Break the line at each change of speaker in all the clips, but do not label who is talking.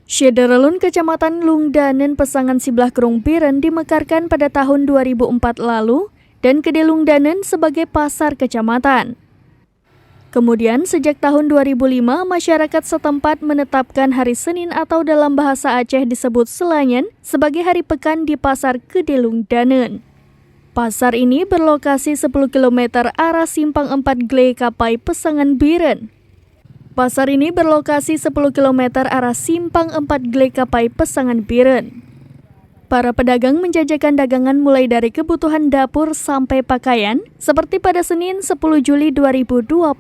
Syederelun Kecamatan Lungdanen Pesangan Siblahkerung Biren dimekarkan pada tahun 2004 lalu dan Gede Lungdanen sebagai pasar kecamatan. Kemudian sejak tahun 2005 masyarakat setempat menetapkan hari Senin atau dalam bahasa Aceh disebut Selanyan sebagai hari pekan di Pasar Gede Lungdanen. Pasar ini berlokasi 10 km arah Simpang 4 Gle Kapai Pesangan Biren. Pasar ini berlokasi 10 km arah Simpang 4 Gle Kapai Pesangan Biren. Para pedagang menjajakan dagangan mulai dari kebutuhan dapur sampai pakaian, seperti pada Senin 10 Juli 2023.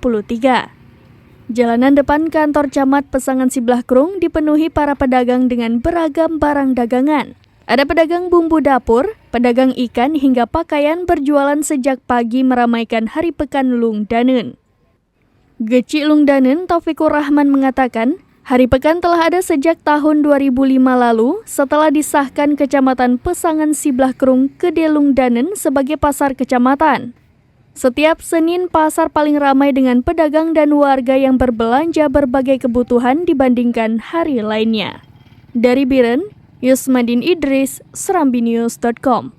Jalanan depan kantor camat Pesangan Siblahkerung dipenuhi para pedagang dengan beragam barang dagangan. Ada pedagang bumbu dapur, pedagang ikan hingga pakaian berjualan sejak pagi meramaikan Hari Pekan Lungdanen. Geci Lungdanen Taufikur Rahman mengatakan, Hari Pekan telah ada sejak tahun 2005 lalu setelah disahkan Kecamatan Pesangan Siblahkerung Gede Lungdanen sebagai pasar kecamatan. Setiap Senin pasar paling ramai dengan pedagang dan warga yang berbelanja berbagai kebutuhan dibandingkan hari lainnya. Dari Biren, Yusmadin Idris, serambinews.com.